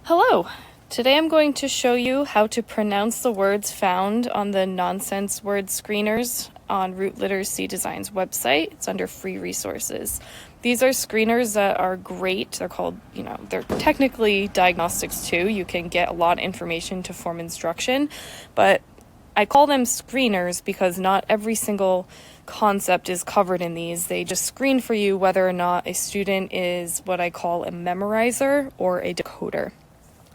Hello! Today I'm going to show you how to pronounce the words found on the nonsense word screeners on Root Literacy Design's website. It's under free resources. These are screeners that are great. They're called, they're technically diagnostics too. You can get a lot of information to form instruction, but I call them screeners because not every single concept is covered in these. They just screen for you whether or not a student is what I call a memorizer or a decoder.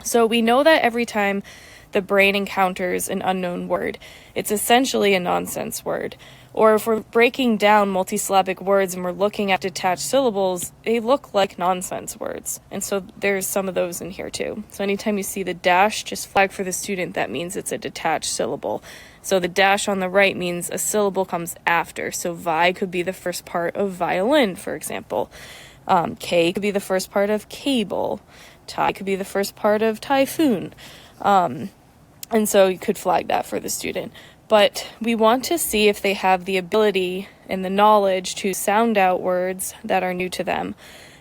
So we know that every time the brain encounters an unknown word, it's essentially a nonsense word. Or if we're breaking down multisyllabic words and we're looking at detached syllables, they look like nonsense words. And so there's some of those in here too. So anytime you see the dash, just flag for the student, that means it's a detached syllable. So the dash on the right means a syllable comes after. So vi could be the first part of violin, for example. K could be the first part of cable. Tai could be the first part of typhoon. And so you could flag that for the student. But we want to see if they have the ability and the knowledge to sound out words that are new to them.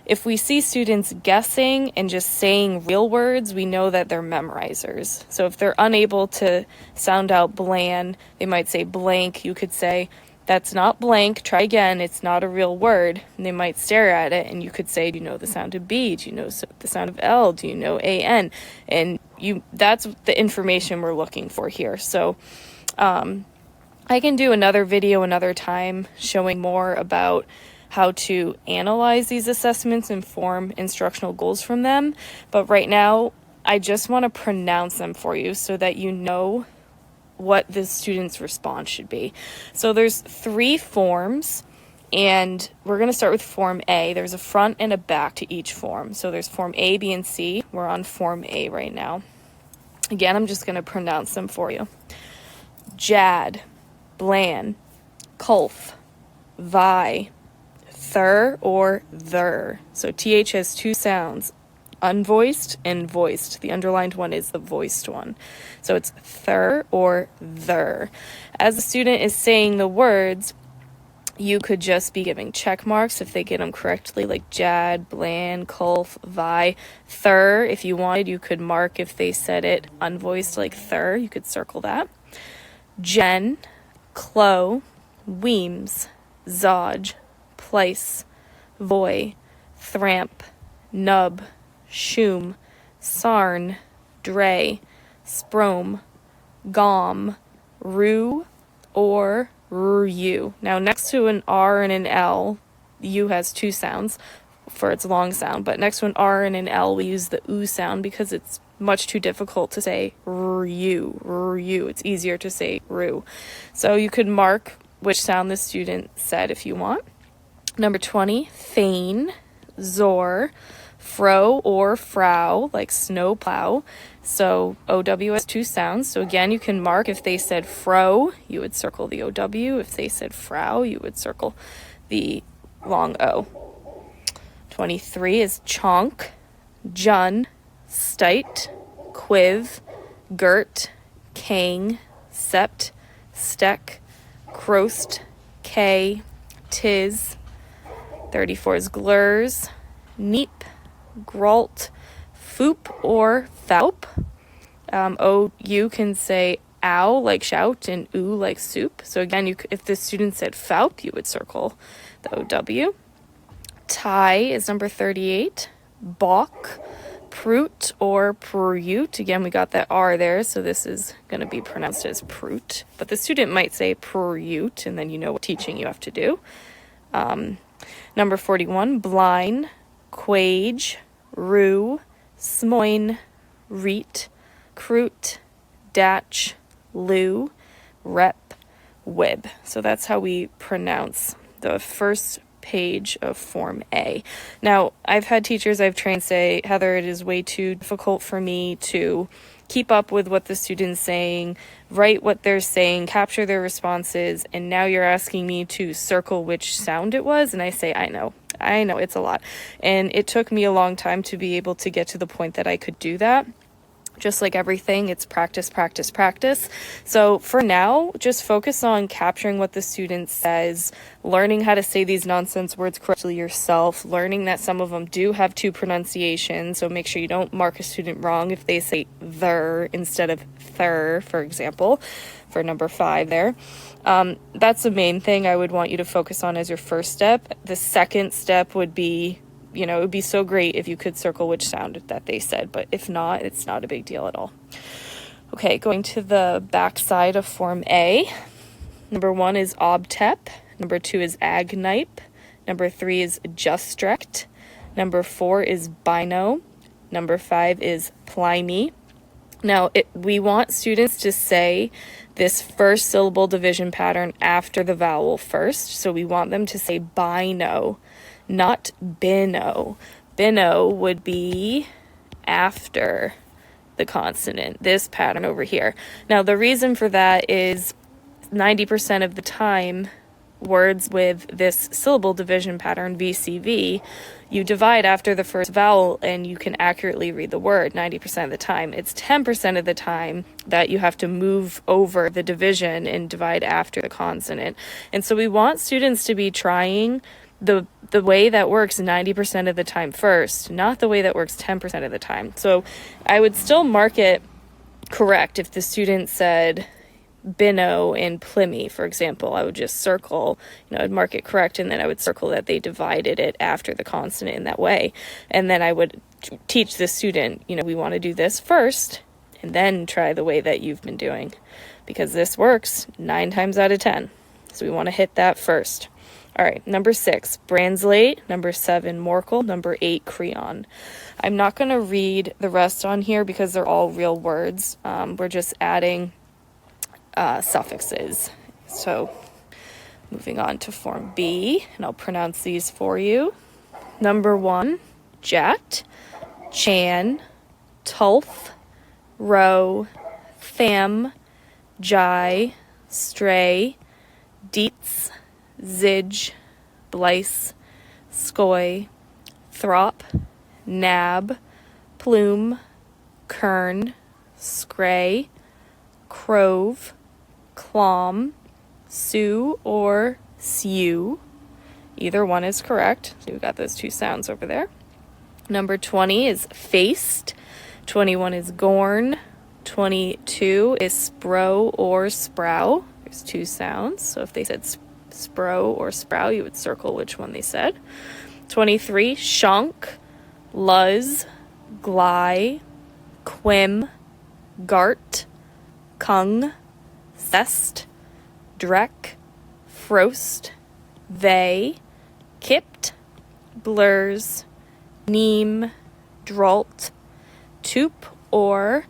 If we see students guessing and just saying real words, we know that they're memorizers. So if they're unable to sound out bland, they might say blank. You could say, that's not blank, try again, it's not a real word. And they might stare at it and you could say, do you know the sound of B? Do you know the sound of L? Do you know AN? And that's the information we're looking for here. So I can do another video another time showing more about how to analyze these assessments and form instructional goals from them. But right now, I just want to pronounce them for you so that you know what the student's response should be. So there's 3 forms, and we're going to start with Form A. There's a front and a back to each form. So there's Form A, B, and C. We're on Form A right now. Again, I'm just going to pronounce them for you. Jad, bland, kulf, vi, thur or ther. So TH has 2 sounds, unvoiced and voiced. The underlined one is the voiced one. So it's thur or ther. As the student is saying the words, you could just be giving check marks if they get them correctly, like jad, bland, kulf, vi. Thur, if you wanted, you could mark if they said it unvoiced like thur. You could circle that. Jen, clo, weems, zodge, plice, voy, thramp, nub, shoom, sarn, dre, sprome, gom, rue, or rue. Now next to an R and an L, U has 2 sounds for its long sound, but next to an R and an L we use the oo sound because it's much too difficult to say rue. It's easier to say rue. So you could mark which sound the student said if you want. Number 20, feign, zor, fro or frau, like snow plow. So OW has 2 sounds. So again, you can mark if they said fro, you would circle the OW. If they said frau, you would circle the long O. 23 is chonk, jun, stite, quiv, girt, kang, sept, steck, crost, k, tis. 34 is glurs, neep, gralt, foop or thaup. You can say ow like shout and oo like soup. So again, if the student said faup, you would circle the OW. Tie is number 38. Balk, prut or prute. Again, we got that R there, so this is going to be pronounced as prut. But the student might say prute, and then you know what teaching you have to do. Number 41, blind, quage, rue, smoin, reet, crute, datch, loo, rep, wib. So that's how we pronounce the first page of Form A. Now, I've had teachers I've trained say, Heather, it is way too difficult for me to keep up with what the student's saying, write what they're saying, capture their responses, and now you're asking me to circle which sound it was, and I say, I know, it's a lot. And it took me a long time to be able to get to the point that I could do that. Just like everything, it's practice, practice, practice. So for now, just focus on capturing what the student says, learning how to say these nonsense words correctly yourself, learning that some of them do have two pronunciations. So make sure you don't mark a student wrong if they say "ther" instead of "thir," for example, for number 5 there. That's the main thing I would want you to focus on as your first step. The second step would be, it would be so great if you could circle which sound that they said, but if not, it's not a big deal at all. Okay, going to the back side of Form A. Number 1 is obtep. Number 2 is agnipe. Number 3 is justrect. Number 4 is bino. Number 5 is plyme. Now, we want students to say this first syllable division pattern after the vowel first, so we want them to say bino, not bino. Bino would be after the consonant, this pattern over here. Now, the reason for that is 90% of the time, words with this syllable division pattern, VCV, you divide after the first vowel and you can accurately read the word 90% of the time. It's 10% of the time that you have to move over the division and divide after the consonant. And so we want students to be trying the way that works 90% of the time first, not the way that works 10% of the time. So I would still mark it correct if the student said bino and plyme, for example. I would just circle, I'd mark it correct, and then I would circle that they divided it after the consonant in that way. And then I would teach the student, we want to do this first and then try the way that you've been doing, because this works 9 times out of 10. So we want to hit that first. All right, number 6, branslate. Number 7, morkel. Number 8, creon. I'm not going to read the rest on here because they're all real words. We're just adding suffixes. So moving on to Form B, and I'll pronounce these for you. Number 1, jat, chan, tulf, row, tham, jai, stray, dietz, zij, blice, skoy, throp, nab, plume, kern, scray, crove, clom, sue, or sew. Either one is correct. So we've got those 2 sounds over there. Number 20 is faced. 21 is gorn. 22 is spro or sprow. There's 2 sounds. So if they said spro or sprow, you would circle which one they said. 23, shonk, luz, gly, quim, gart, kung, cest, drek, frost, they, kipt, blurs, neem, dralt, toop or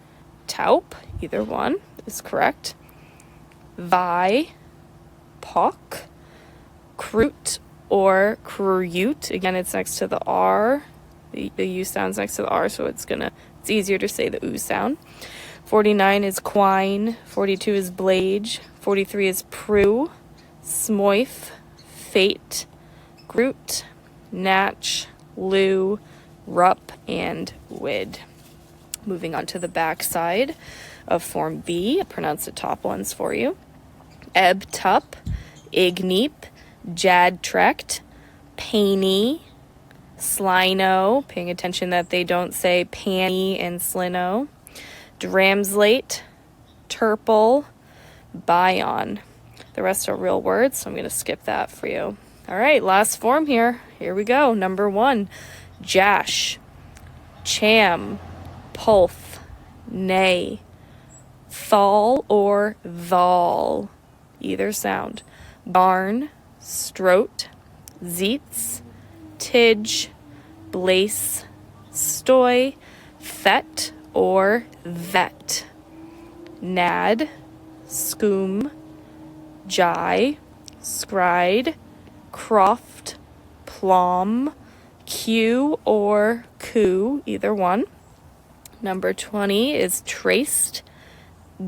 taup, either one is correct, vi, pock, crute or crute, again it's next to the R, the U sound's next to the R, so it's easier to say the oo sound. 49 is quine, 42 is blage, 43 is prue, smoif, fate, groot, natch, loo, rup, and wid. Moving on to the back side of Form B, I'll pronounce the top ones for you. Eb tup, igneep, jadtrekt, painy, slino, paying attention that they don't say panny and slino, dramslate, turple, bion. The rest are real words, so I'm going to skip that for you. All right, last form here. Here we go. Number 1, jash, cham, pulf, nay, thal or thal, either sound, barn, strote, zeets, tidge, blace, stoy, fet or vet, nad, scoom, jai, scride, croft, plom, q or coo, either one. Number 20 is traced,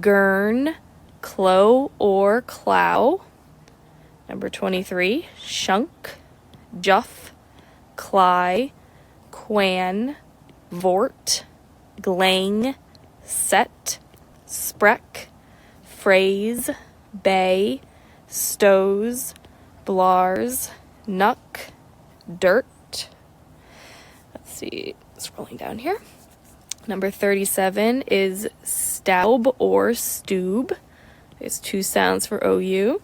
gurn, clow or clow. Number 23, shunk, juff, cly, quan, vort, glang, set, sprek, phrase, bay, stows, blars, nuck, dirt. Let's see, scrolling down here. Number 37 is staub or stube. There's two sounds for OU.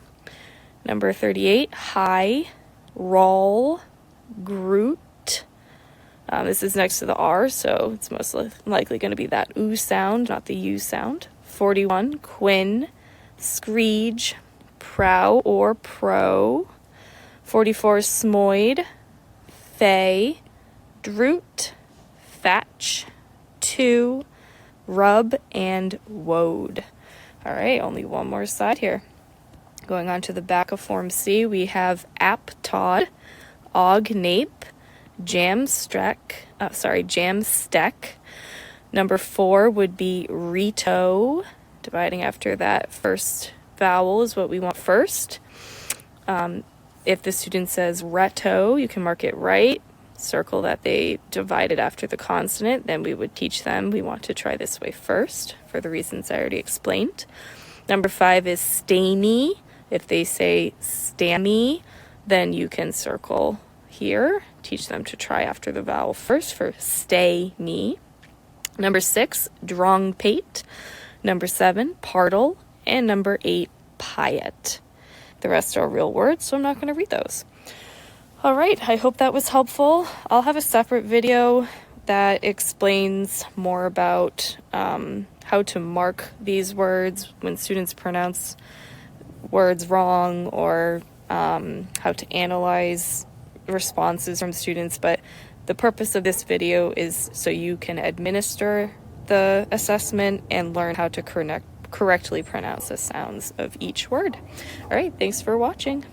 Number 38, high, roll, groot. This is next to the R, so it's most likely going to be that oo sound, not the U sound. 41, quin, screege, prow or pro. 44, smoid, fay, droot, thatch, two, rub, and woad. All right, only one more side here. Going on to the back of Form C, we have aptod, ognape, jamstek. Number 4 would be reto. Dividing after that first vowel is what we want first. If the student says reto, you can mark it right. Circle that they divided after the consonant. Then we would teach them we want to try this way first for the reasons I already explained. Number 5 is stainy. If they say stammy, then you can circle here. Teach them to try after the vowel first for stay me. Number 6, drongpate. Number 7, partle. And number 8, piet. The rest are real words, so I'm not going to read those. All right, I hope that was helpful. I'll have a separate video that explains more about how to mark these words when students pronounce words wrong, or how to analyze responses from students. But the purpose of this video is so you can administer the assessment and learn how to correctly pronounce the sounds of each word. All right, thanks for watching.